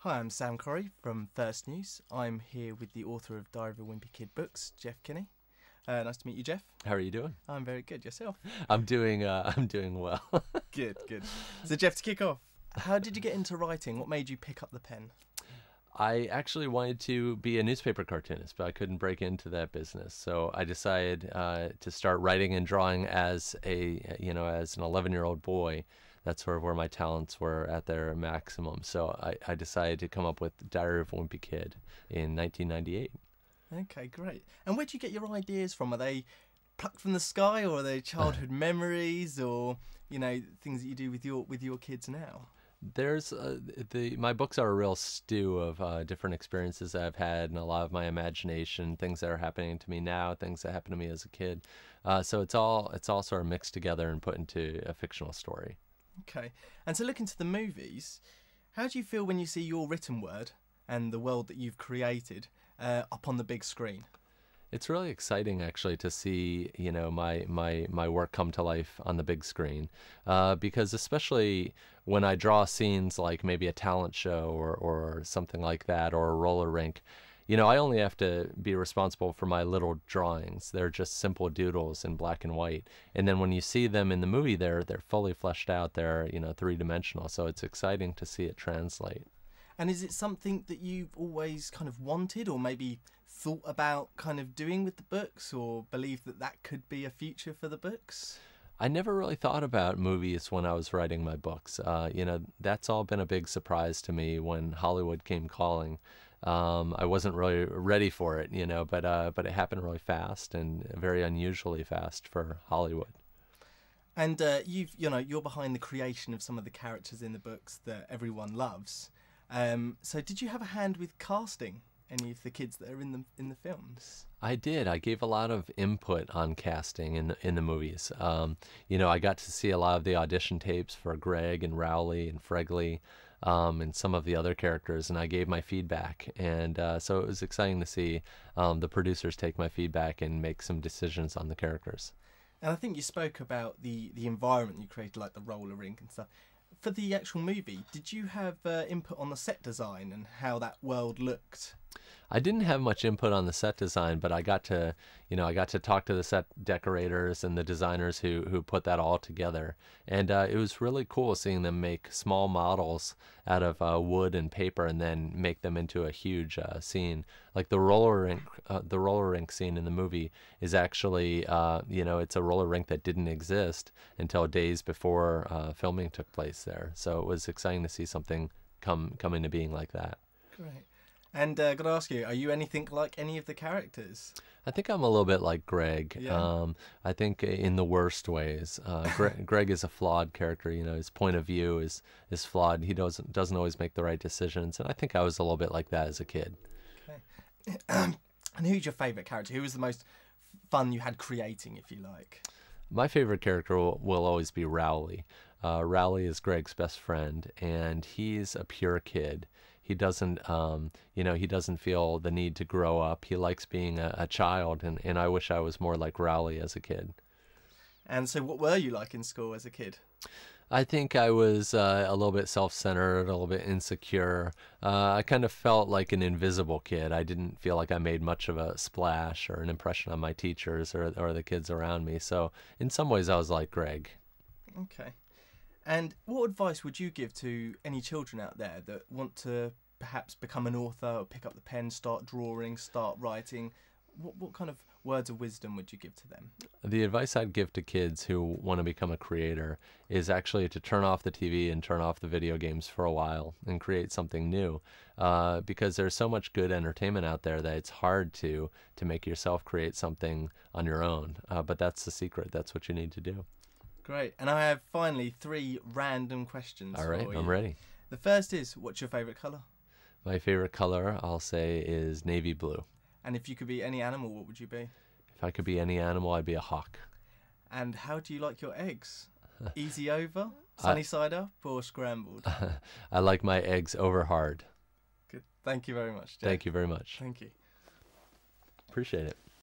Hi, I'm Sam Corrie from First News. I'm here with the author of Diary of a Wimpy Kid books, Jeff Kinney. Nice to meet you, Jeff. How are you doing? I'm very good. Yourself? I'm doing well. Good. So, Jeff, to kick off, how did you get into writing? What made you pick up the pen? I actually wanted to be a newspaper cartoonist, but I couldn't break into that business. So I decided to start writing and drawing as as an 11-year-old boy. That's sort of where my talents were at their maximum. So I decided to come up with Diary of a Wimpy Kid in 1998. Okay, great. And where do you get your ideas from? Are they plucked from the sky, or are they childhood memories, or things that you do with your kids now? There's my books are a real stew of different experiences that I've had, and a lot of my imagination, things that are happening to me now, things that happened to me as a kid. So it's all sort of mixed together and put into a fictional story. Okay. And so, looking to the movies, how do you feel when you see your written word and the world that you've created up on the big screen? It's really exciting, actually, to see my work come to life on the big screen, because especially when I draw scenes like maybe a talent show or something like that, or a roller rink, I only have to be responsible for my little drawings. They're just simple doodles in black and white, and then when you see them in the movie, they're fully fleshed out. They're three-dimensional, so it's exciting to see it translate. And is it something that you've always kind of wanted, or maybe thought about kind of doing with the books, or believed that that could be a future for the books? I never really thought about movies when I was writing my books. That's all been a big surprise to me when Hollywood came calling. I wasn't really ready for it, but it happened really fast, and very unusually fast for Hollywood. And you're behind the creation of some of the characters in the books that everyone loves. So did you have a hand with casting any of the kids that are in the films? I did. I gave a lot of input on casting in the movies. I got to see a lot of the audition tapes for Greg and Rowley and Fregley, and some of the other characters, and I gave my feedback. And so it was exciting to see the producers take my feedback and make some decisions on the characters. And I think you spoke about the environment you created, like the roller rink and stuff. For the actual movie, did you have input on the set design and how that world looked? I didn't have much input on the set design, but I got to talk to the set decorators and the designers who put that all together. And it was really cool seeing them make small models out of wood and paper and then make them into a huge scene. Like the roller rink scene in the movie is actually, it's a roller rink that didn't exist until days before filming took place there. So it was exciting to see something come into being like that. Great. And got to ask you, are you anything like any of the characters? I think I'm a little bit like Greg. Yeah. I think in the worst ways. Greg is a flawed character. His point of view is flawed. He doesn't always make the right decisions, and I think I was a little bit like that as a kid. Okay. And who's your favourite character? Who was the most fun you had creating, if you like? My favorite character will always be Rowley. Rowley is Greg's best friend, and he's a pure kid. He doesn't, he doesn't feel the need to grow up. He likes being a child, and I wish I was more like Rowley as a kid. And so what were you like in school as a kid? I think I was a little bit self-centered, a little bit insecure. I kind of felt like an invisible kid. I didn't feel like I made much of a splash or an impression on my teachers or the kids around me. So in some ways I was like Greg. Okay. And what advice would you give to any children out there that want to perhaps become an author or pick up the pen, start drawing, start writing? What kind of words of wisdom would you give to them? The advice I'd give to kids who want to become a creator is actually to turn off the TV and turn off the video games for a while and create something new, because there's so much good entertainment out there that it's hard to make yourself create something on your own. But that's the secret. That's what you need to do. Great. And I have finally 3 random questions. All right, for you. I'm ready. The first is, what's your favourite colour? My favorite color, I'll say, is navy blue. And if you could be any animal, what would you be? If I could be any animal, I'd be a hawk. And how do you like your eggs? Easy over, sunny side up, or scrambled? I like my eggs over hard. Good. Thank you very much, Jeff. Thank you very much. Thank you. Appreciate it.